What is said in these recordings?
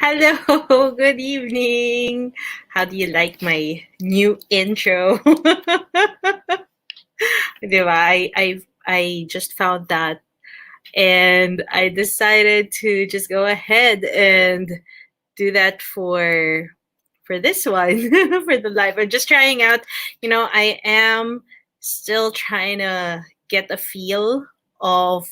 Hello, good evening. How do you like my new intro? Diba? I just found that and I decided to just go ahead and do that for this one for the live. I'm just trying out. I am still trying to get a feel of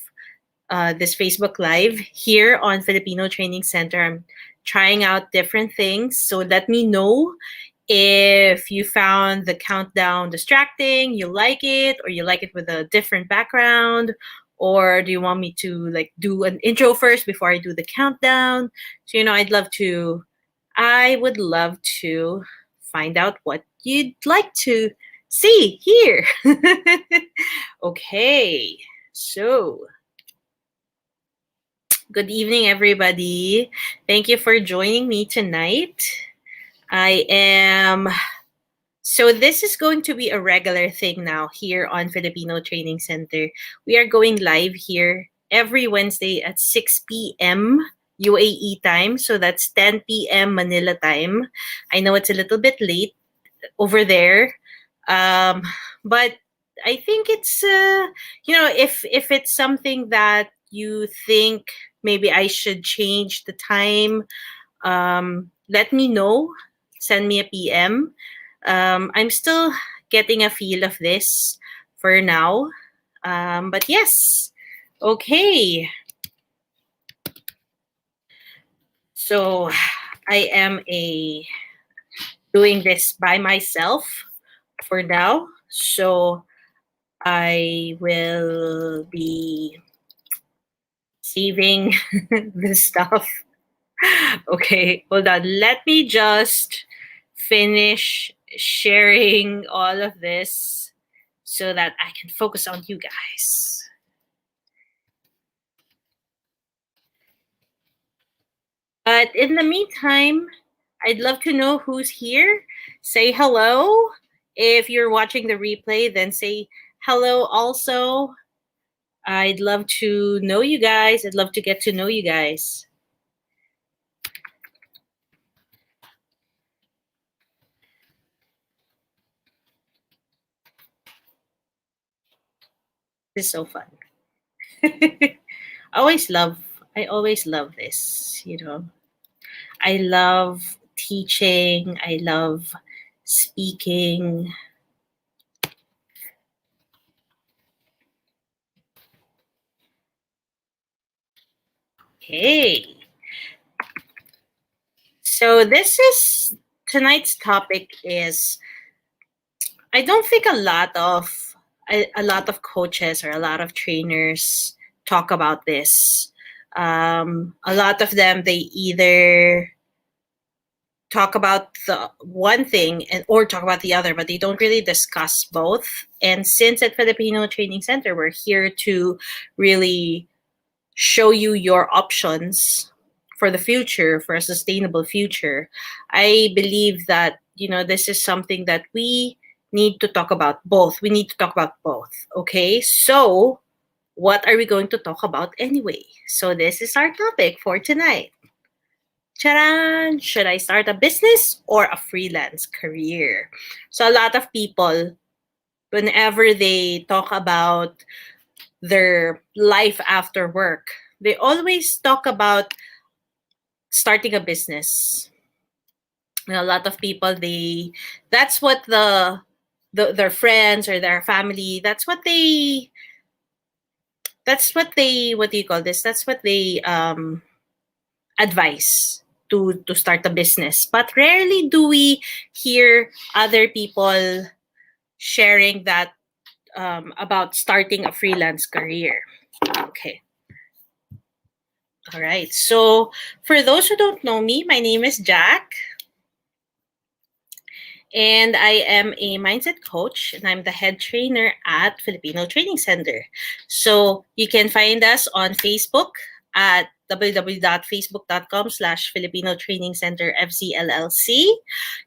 this Facebook Live here on Filipino Training Center. I'm trying out different things. So let me know if you found the countdown distracting, you like it, or you like it with a different background, or do you want me to like do an intro first before I do the countdown? So I would love to find out what you'd like to see here. Okay. So, good evening, everybody. Thank you for joining me tonight. I am. So, this is going to be a regular thing now here on Filipino Training Center. We are going live here every Wednesday at 6 p.m. UAE time. So, that's 10 p.m. Manila time. I know it's a little bit late over there. But I think it's, if it's something that you think maybe I should change the time, let me know. Send me a PM. I'm still getting a feel of this for now. But yes, okay. So I am doing this by myself for now. So I will be saving the stuff. Okay, hold on. Let me just finish sharing all of this so that I can focus on you guys. But in the meantime, I'd love to know who's here. Say hello. If you're watching the replay, then say hello also. I'd love to know you guys. I'd love to get to know you guys. This is so fun. I always love this, I love teaching. I love speaking. Okay. So tonight's topic is, I don't think a lot of coaches or a lot of trainers talk about this. A lot of them, they either talk about the one thing or talk about the other, but they don't really discuss both. And since at Filipino Training Center, we're here to really show you your options for the future, for a sustainable future, I believe that, this is something that we need to talk about both. We need to talk about both. Okay. So what are we going to talk about anyway? So this is our topic for tonight. Charan! Should I start a business or a freelance career? So a lot of people, whenever they talk about their life after work, they always talk about starting a business. And a lot of people, that's what their friends or their family, what do you call this? That's what they advise to start a business. But rarely do we hear other people sharing that about starting a freelance career. Okay. All right. So for those who don't know me, my name is Jack. And I am a mindset coach, and I'm the head trainer at Filipino Training Center. So you can find us on Facebook at www.facebook.com/Filipino Training Center FCLLC.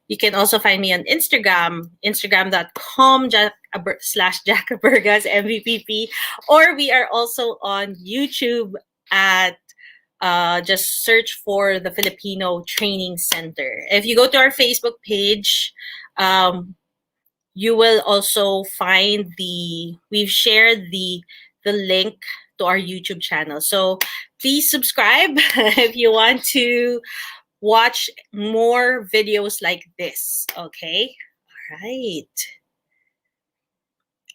You can also find me on Instagram, instagram.com/Jack Abergas MVPP, or we are also on YouTube at just search for the Filipino Training Center. If you go to our Facebook page, you will also find we've shared the link to our YouTube channel. So please subscribe if you want to watch more videos like this. Okay. All right.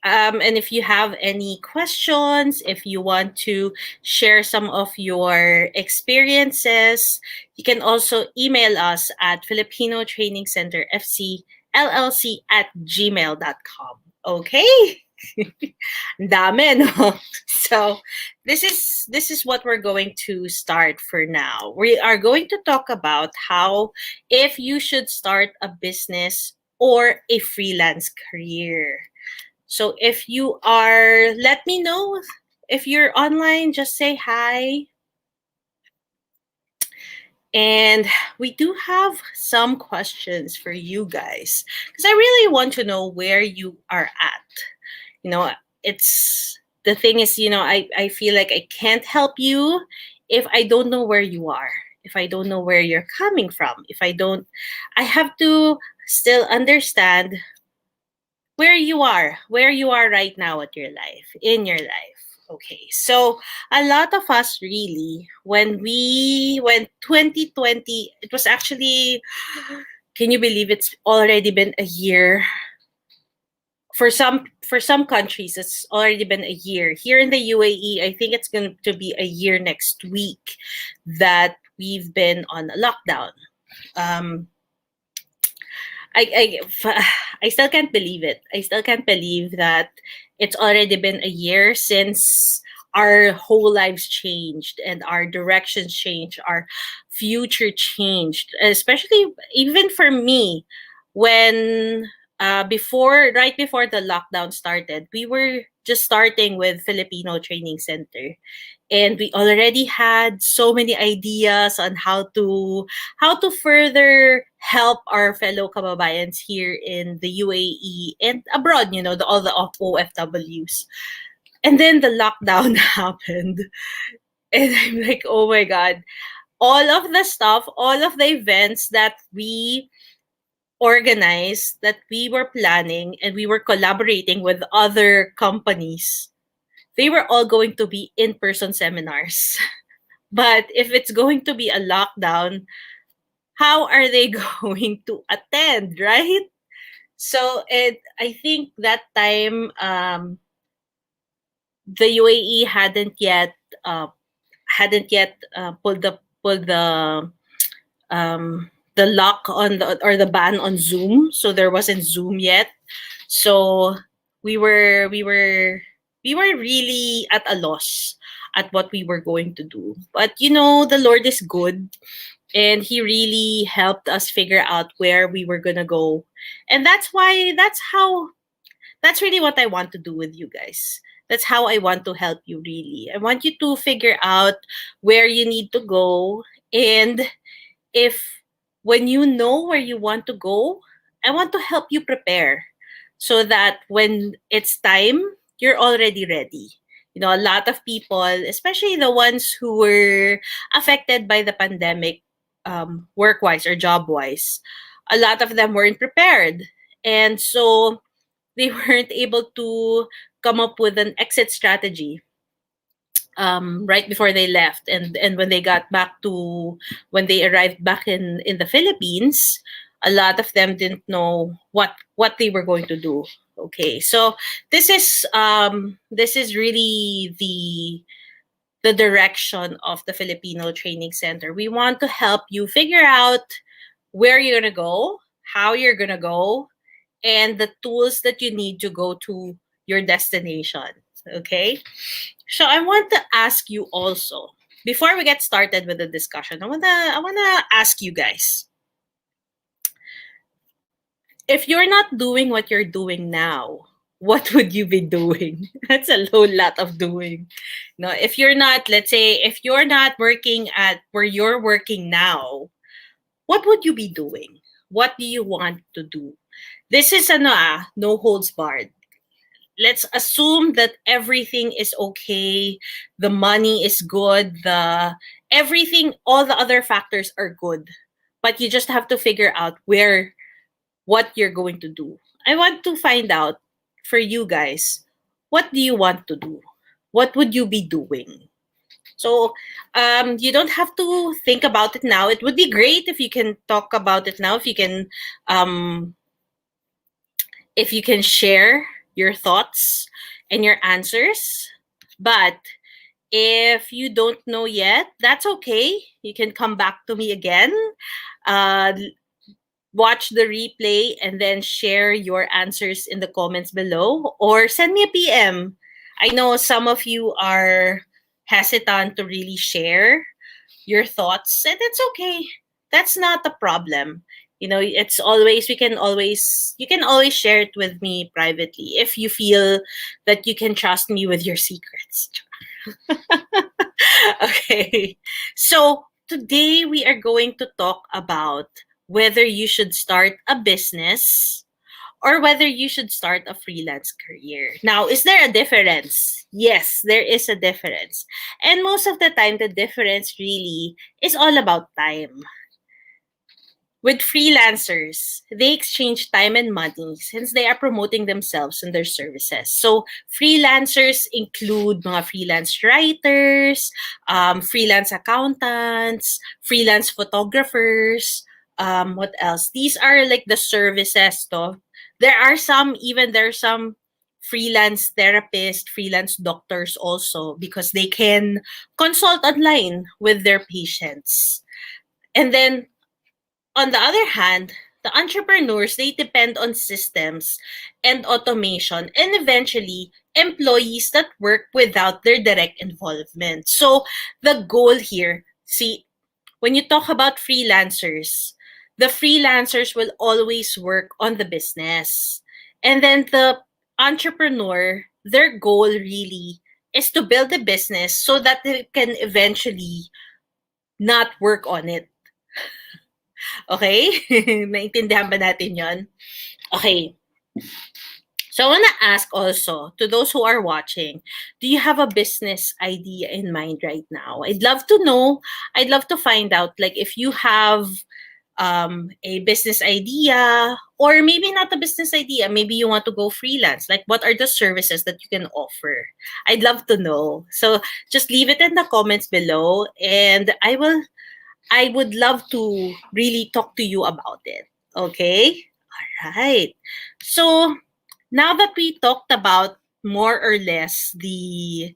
And if you have any questions, if you want to share some of your experiences, you can also email us at Filipino Training Center FC LLC at gmail.com. Okay? Dami, no? So this is what we're going to start for now. We are going to talk about how if you should start a business or a freelance career. So if you are, let me know if you're online, just say hi. And we do have some questions for you guys because I really want to know where you are at. You know, it's the thing is, I feel like I can't help you if I don't know where you are, if I don't know where you're coming from, I have to still understand where you are right now in your life. Okay, so a lot of us really, when 2020, it was actually, can you believe it's already been a year? For some countries, it's already been a year. Here in the UAE, I think it's going to be a year next week that we've been on a lockdown. I still can't believe it. I still can't believe that it's already been a year since our whole lives changed and our directions changed, our future changed. Especially even for me, when right before the lockdown started, we were just starting with Filipino Training Center, and we already had so many ideas on how to further help our fellow kababayans here in the UAE and abroad, all the OFWs. And then the lockdown happened. And I'm like, oh my God, all of the stuff, all of the events that we organized, that we were planning, and we were collaborating with other companies, they were all going to be in-person seminars. But if it's going to be a lockdown, how are they going to attend, right? So I think that time, the UAE pulled the lock on or the ban on Zoom. So there wasn't Zoom yet. So we were really at a loss at what we were going to do. But the Lord is good, and He really helped us figure out where we were gonna go. And that's really what I want to do with you guys. That's how I want to help you, really. I want you to figure out where you need to go. And if when you know where you want to go, I want to help you prepare so that when it's time, you're already ready. A lot of people, especially the ones who were affected by the pandemic, work wise or job wise, a lot of them weren't prepared. And so they weren't able to come up with an exit strategy right before they left, and when they arrived back in the Philippines, a lot of them didn't know what they were going to do. Okay, so this is really the direction of the Filipino Training Center. We want to help you figure out where you're gonna go, how you're gonna go, and the tools that you need to go to your destination. Okay? So I want to ask you also, before we get started with the discussion, I wanna ask you guys, if you're not doing what you're doing now, what would you be doing? That's a whole lot of doing. No, if you're not, let's say, if you're not working at where you're working now, what would you be doing? What do you want to do? This is no holds barred. Let's assume that everything is okay, the money is good, the everything, all the other factors are good, but you just have to figure out what you're going to do. I want to find out for you guys, what do you want to do? What would you be doing? So you don't have to think about it now. It would be great if you can talk about it now. If you can share your thoughts and your answers. But if you don't know yet, that's okay. You can come back to me again. Uh, Watch the replay and then share your answers in the comments below, or send me a PM. I know some of you are hesitant to really share your thoughts, and it's okay. That's not a problem. It's always you can always share it with me privately if you feel that you can trust me with your secrets. Okay. So today we are going to talk about whether you should start a business or whether you should start a freelance career. Now, is there a difference? Yes, there is a difference. And most of the time, the difference really is all about time. With freelancers, they exchange time and money since they are promoting themselves and their services. So freelancers include mga freelance writers, freelance accountants, freelance photographers, what else? These are like the services to. There's some freelance therapists, freelance doctors also, because they can consult online with their patients. And then on the other hand, the entrepreneurs, they depend on systems and automation and eventually employees that work without their direct involvement. So the goal here, see, when you talk about freelancers, the freelancers will always work on the business. And then the entrepreneur, their goal really is to build a business so that they can eventually not work on it. Okay? Naintindihan ba natin yon? Okay. So I want to ask also to those who are watching, do you have a business idea in mind right now? I'd love to know. I'd love to find out, like, if you have a business idea, or maybe not a business idea. Maybe you want to go freelance. Like, what are the services that you can offer? I'd love to know. So just leave it in the comments below, and I would love to really talk to you about it. Okay? All right. So now that we talked about more or less the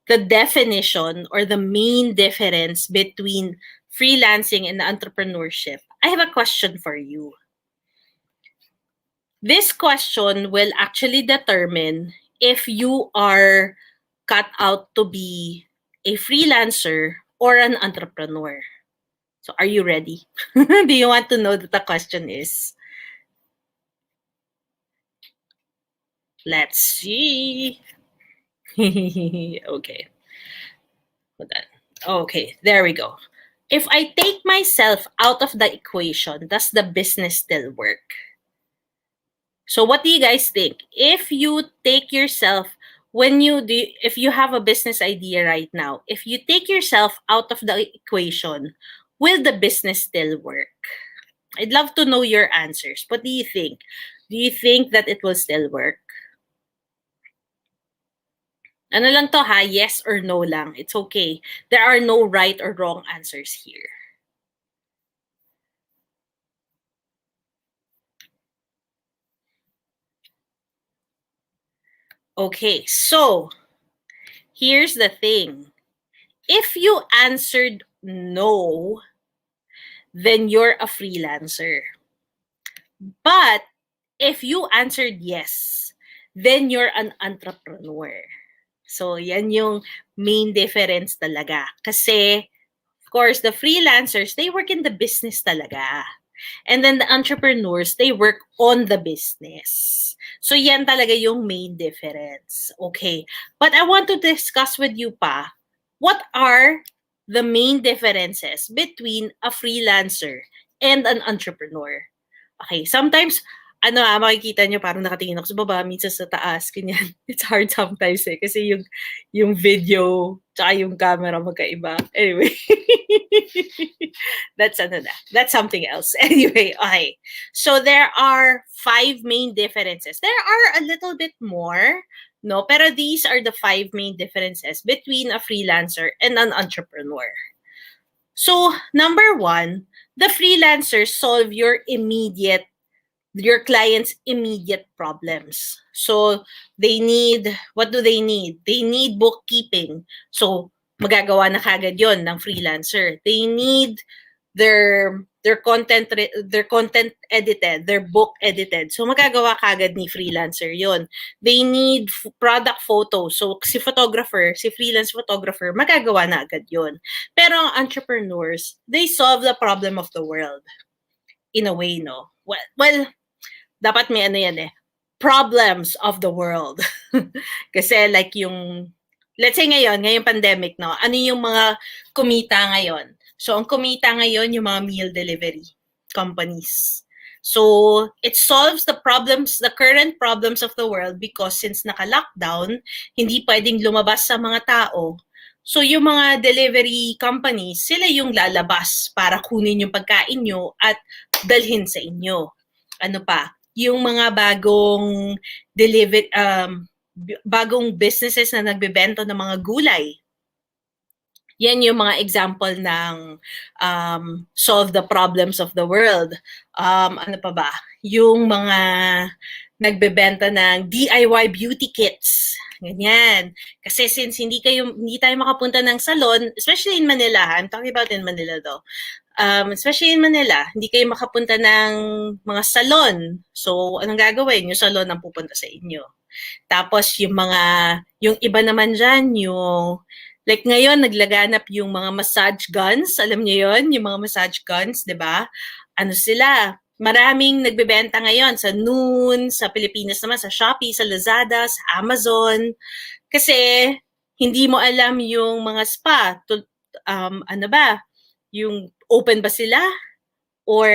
definition or the main difference between freelancing and entrepreneurship, I have a question for you. This question will actually determine if you are cut out to be a freelancer or an entrepreneur. So are you ready? Do you want to know what the question is? Let's see. Okay. Hold on. Okay, there we go. If I take myself out of the equation, does the business still work? So what do you guys think? If you take yourself, if you have a business idea right now, if you take yourself out of the equation, will the business still work? I'd love to know your answers. What do you think? Do you think that it will still work? Ano lang to ha? Yes or no lang. It's okay. There are no right or wrong answers here. Okay, so here's the thing. If you answered no, then you're a freelancer. But if you answered yes, then you're an entrepreneur. So yan yung main difference talaga. Kasi, of course, the freelancers, they work in the business talaga. And then the entrepreneurs, they work on the business. So yan talaga yung main difference. Okay. But I want to discuss with you pa, what are the main differences between a freelancer and an entrepreneur? Okay, sometimes makikita nyo parang nakatingin ako sa baba, minsan sa taas, ganyan. It's hard sometimes kasi yung video tsaka yung camera magkaiba. Anyway, that's something else. Anyway, okay. So there are 5 main differences. There are a little bit more, no? Pero these are the 5 main differences between a freelancer and an entrepreneur. So, number 1, the freelancers solve your client's immediate problems. So, what do they need? They need bookkeeping. So, magagawa na kagad yon ng freelancer. They need their content edited, their book edited. So, magagawa kagad ni freelancer yon. They need product photos. So, si freelance photographer, magagawa na agad yon. Pero ang entrepreneurs, they solve the problem of the world. In a way, no? Well, dapat may problems of the world. Kasi like let's say ngayong pandemic, no? Ano yung mga kumita ngayon? So, ang kumita ngayon yung mga meal delivery companies. So, it solves the current problems of the world because since naka-lockdown, hindi pwedeng lumabas sa mga tao. So, yung mga delivery companies, sila yung lalabas para kunin yung pagkain nyo at dalhin sa inyo. Ano pa? Yung mga bagong businesses na nagbebenta ng mga gulay. Yan yung mga example ng solve the problems of the world. Ano pa ba? Yung mga nagbebenta ng DIY beauty kits. Ganyan. Kasi since hindi tayo makapunta ng salon, especially in Manila, I'm talking about in Manila though. Especially in Manila, hindi kayo makapunta ng mga salon. So, anong gagawin? Yung salon ang pupunta sa inyo. Tapos, yung iba naman dyan, like ngayon, naglaganap yung mga massage guns. Alam niyo yon, yung mga massage guns, di ba? Ano sila? Maraming nagbebenta ngayon sa Noon, sa Pilipinas naman, sa Shopee, sa Lazada, sa Amazon. Kasi, hindi mo alam yung mga spa. Ano ba? Yung open ba sila? Or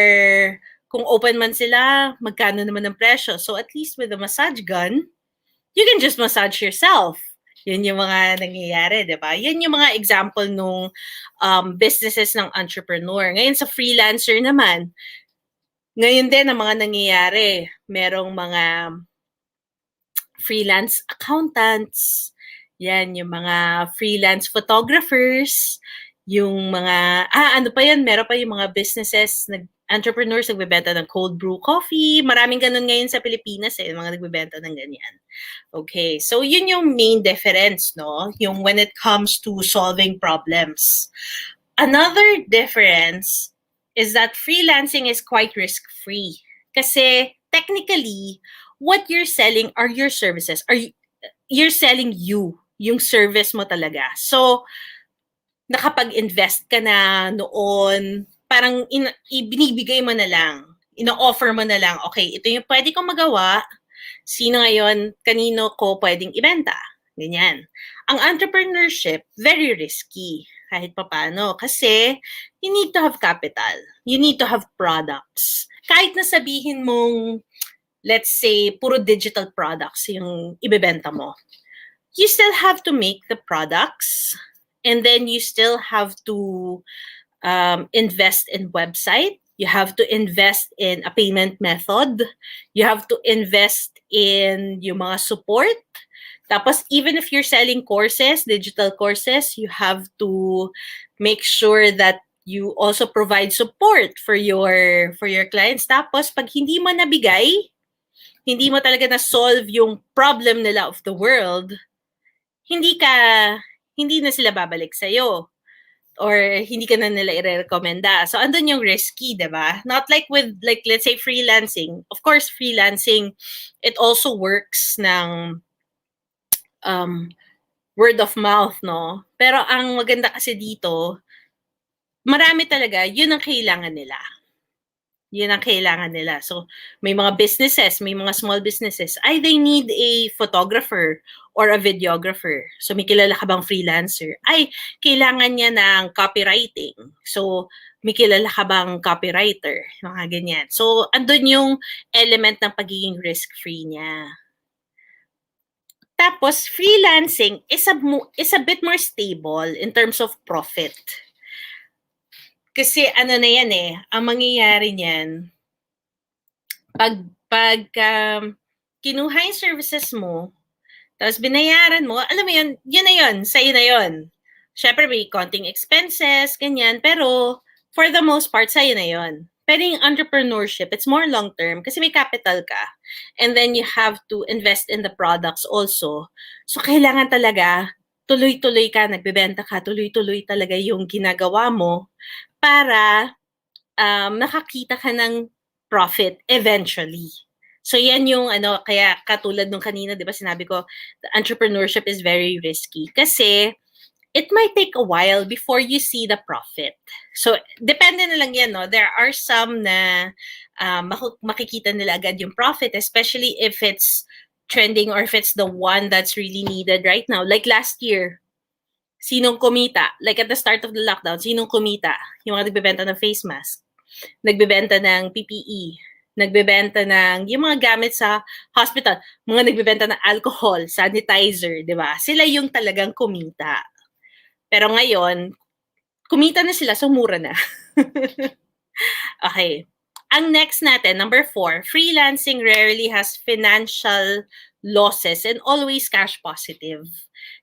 kung open man sila, magkano naman ang presyo? So at least with a massage gun, you can just massage yourself. Yun yung mga nangyayari, di ba? Yan yung mga example nung businesses ng entrepreneur. Ngayon sa freelancer naman, ngayon din ang mga nangyayari. Merong mga freelance accountants, yan, yung mga freelance photographers, yung mga, meron pa yung mga businesses, entrepreneurs nagbebenta ng cold brew coffee. Maraming ganun ngayon sa Pilipinas mga nagbebenta ng ganyan. Okay, so yun yung main difference, no? Yung when it comes to solving problems. Another difference is that freelancing is quite risk-free. Kasi technically, what you're selling are your services. You're selling yung service mo talaga. So, nakapag-invest ka na noon, parang ibinibigay mo na lang, ino-offer mo na lang, okay, ito yung pwede kong magawa, sino ngayon, kanino ko pwedeng ibenta, ganyan. Ang entrepreneurship, very risky, kahit papano, kasi you need to have capital, you need to have products. Kahit na sabihin mong, let's say, puro digital products yung ibebenta mo, you still have to make the products, and then you still have to invest in website. You have to invest in a payment method. You have to invest in yung mga support. Tapos, even if you're selling courses, digital courses, you have to make sure that you also provide support for your clients. Tapos, pag hindi mo nabigay, hindi mo talaga na-solve yung problem nila of the world, hindi na sila babalik sa'yo. Or hindi ka na nila i-recommenda. So, andun yung risky, diba? Not like with, let's say, freelancing. Of course, freelancing, it also works ng word of mouth, no? Pero ang maganda kasi dito, marami talaga, yun ang kailangan nila. Yun ang kailangan nila. So, may mga businesses, may mga small businesses, they need a photographer or a videographer. So, may kilala ka bang freelancer? Kailangan niya ng copywriting. So, may kilala ka bang copywriter? Mga ganyan. So, andun yung element ng pagiging risk-free niya. Tapos, freelancing is a bit more stable in terms of profit. Kasi ano na yan ang mangyayari niyan, pag kinuha yung services mo, tapos binayaran mo, alam mo yun na yun, sa'yo na yun. Syempre may konting expenses, ganyan, pero for the most part, sa'yo na yun. Pero yung entrepreneurship, it's more long-term kasi may capital ka. And then you have to invest in the products also. So kailangan talaga, tuloy-tuloy ka, nagbebenta ka, tuloy-tuloy talaga yung ginagawa mo para nakakita ka ng profit eventually. So yan yung kaya katulad nung kanina, 'di ba sinabi ko, the entrepreneurship is very risky kasi it might take a while before you see the profit. So depende na lang yan, no. There are some na makikita nila agad yung profit, especially if it's trending or if it's the one that's really needed right now. Like last year, sinong kumita? Like at the start of the lockdown, sinong kumita? Yung mga nagbebenta ng face mask, nagbebenta ng PPE, nagbebenta ng yung mga gamit sa hospital, mga nagbebenta ng alcohol, sanitizer, di ba? Sila yung talagang kumita. Pero ngayon, kumita na sila, so mura na. Okay. Ang next natin, number 4, freelancing rarely has financial losses and always cash positive.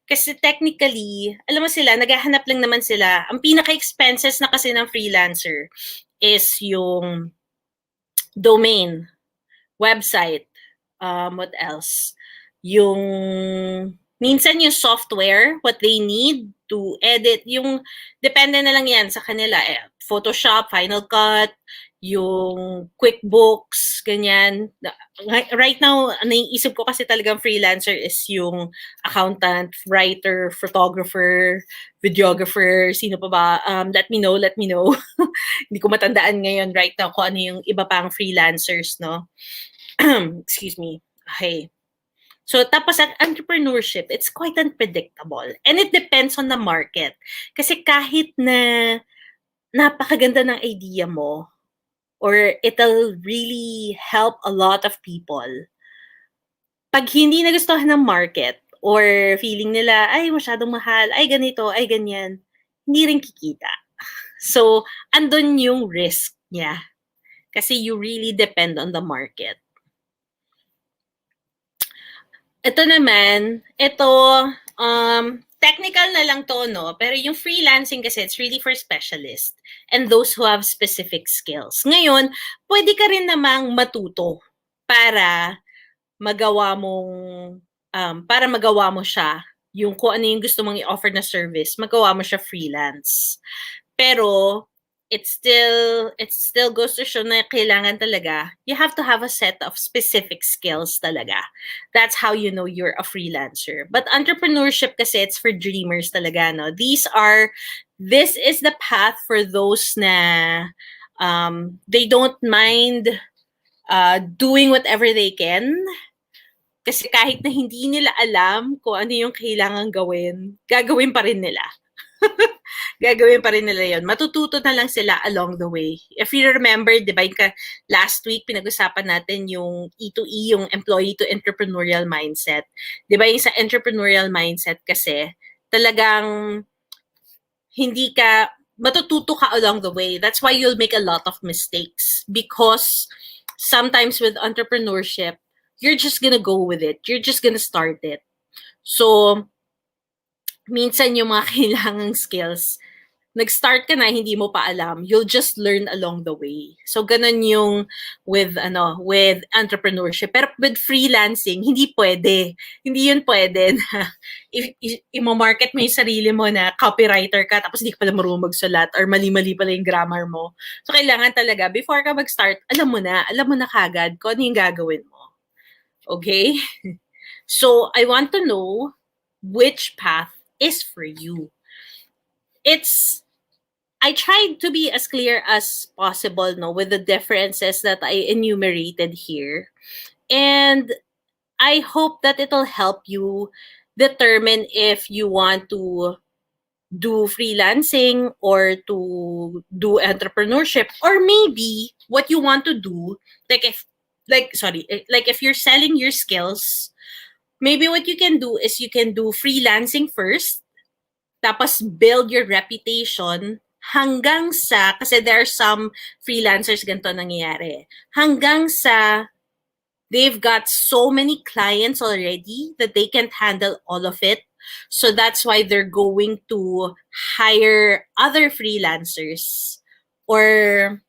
Kasi technically, alam mo sila, naghahanap lang naman sila. Ang pinaka-expenses na kasi ng freelancer is yung domain, website, what else? Yung, minsan yung software, what they need to edit, yung, depende na lang yan sa kanila. Photoshop, Final Cut, yung QuickBooks, ganyan. Right now, naiisip ko kasi talagang freelancer is yung accountant, writer, photographer, videographer, sino pa ba? Let me know. Hindi ko matandaan ngayon right now kung ano yung iba pang freelancers, no? Excuse me. Okay. So, tapos ang entrepreneurship, it's quite unpredictable. And it depends on the market. Kasi kahit na napakaganda ng idea mo, or it'll really help a lot of people, pag hindi nagustuhan ng market, or feeling nila, ay masyadong mahal, ay ganito, ay ganyan, hindi rin kikita. So, andun yung risk niya. Kasi you really depend on the market. Ito naman, technical na lang to, no? Pero yung freelancing kasi, it's really for specialists and those who have specific skills. Ngayon, pwede ka rin namang matuto para magawa mo siya, yung kung ano yung gusto mong i-offer na service, magawa mo siya freelance. Pero, it still goes to show na kailangan talaga, you have to have a set of specific skills talaga. That's how you know you're a freelancer. But entrepreneurship kasi, it's for dreamers talaga, no? This is the path for those na they don't mind doing whatever they can. Kasi kahit na hindi nila alam kung ano yung kailangan gawin, gagawin pa rin nila. Gagawin pa rin nila yun. Matututo na lang sila along the way. If you remember, di ba, last week, pinag-usapan natin yung E2E, yung employee to entrepreneurial mindset. Di ba, yung sa entrepreneurial mindset kasi, talagang matututo ka along the way. That's why you'll make a lot of mistakes. Because sometimes with entrepreneurship, you're just gonna go with it. You're just gonna start it. So, minsan yung mga kailangang skills, nag-start ka na, hindi mo pa alam, you'll just learn along the way. So, ganun yung with entrepreneurship. Pero with freelancing, hindi pwede. Hindi yun pwede na i-market mo yung sarili mo na copywriter ka, tapos hindi ka pala marunong magsulat or mali-mali pala yung grammar mo. So, kailangan talaga, before ka mag-start, alam mo na kagad kung ano yung gagawin mo. Okay? So, I want to know which path is for you. It's I tried to be as clear as possible, no, with the differences that I enumerated here. And I hope that it'll help you determine if you want to do freelancing or to do entrepreneurship, or maybe what you want to do, like if you're selling your skills, maybe what you can do is you can do freelancing first, tapos build your reputation hanggang sa, kasi there are some freelancers ganito nangyayari, hanggang sa they've got so many clients already that they can't handle all of it. So that's why they're going to hire other freelancers, or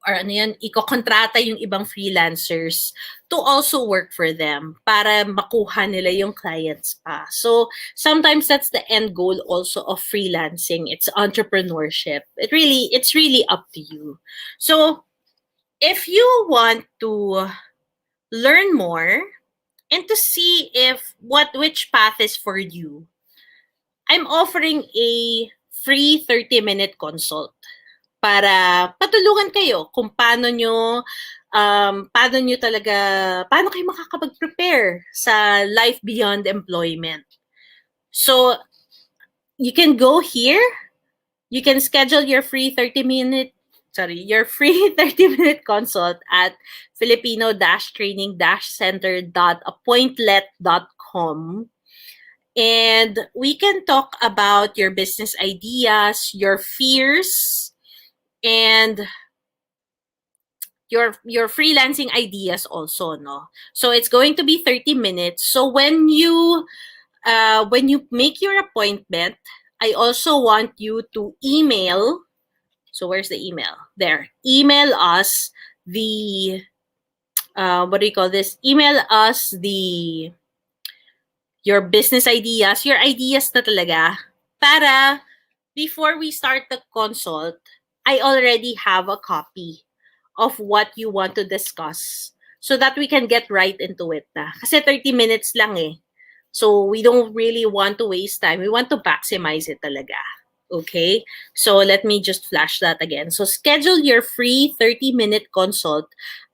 ano yan, ikokontrata yung ibang freelancers to also work for them para makuha nila yung clients pa. So sometimes that's the end goal also of freelancing. It's entrepreneurship. It's really up to you. So if you want to learn more and to see if which path is for you, I'm offering a free 30-minute consult para patulungan kayo kung paano kayo makakapag-prepare sa life beyond employment. So you can go here, you can schedule your free 30-minute consult at filipino-training-center.appointlet.com. And we can talk about your business ideas, your fears, and your freelancing ideas also, no? So it's going to be 30 minutes. So when you make your appointment, I also want you to email. So where's the email? There. Email us the what do you call this? Email us your business ideas, your ideas na talaga, para before we start the consult, I already have a copy of what you want to discuss so that we can get right into it na. Kasi 30 minutes lang eh. So we don't really want to waste time. We want to maximize it talaga. Okay? So let me just flash that again. So schedule your free 30-minute consult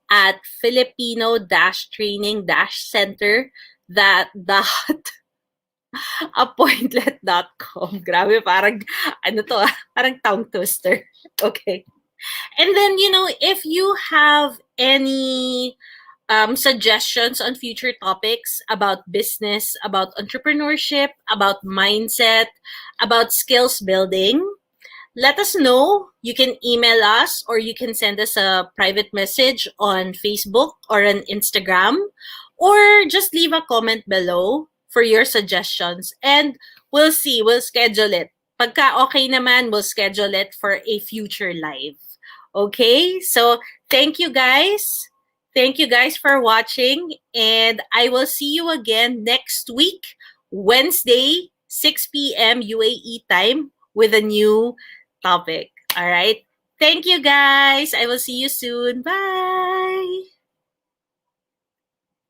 at filipino-training-center appointlet.com. Grabe, parang, parang tongue twister. Okay. And then, if you have any suggestions on future topics about business, about entrepreneurship, about mindset, about skills building, let us know. You can email us or you can send us a private message on Facebook or on Instagram, or just leave a comment below for your suggestions, and we'll see. We'll schedule it. Pagka okay naman, we'll schedule it for a future live. Okay? So, thank you guys. Thank you guys for watching, and I will see you again next week, Wednesday, 6 p.m. UAE time, with a new topic. All right? Thank you guys. I will see you soon. Bye.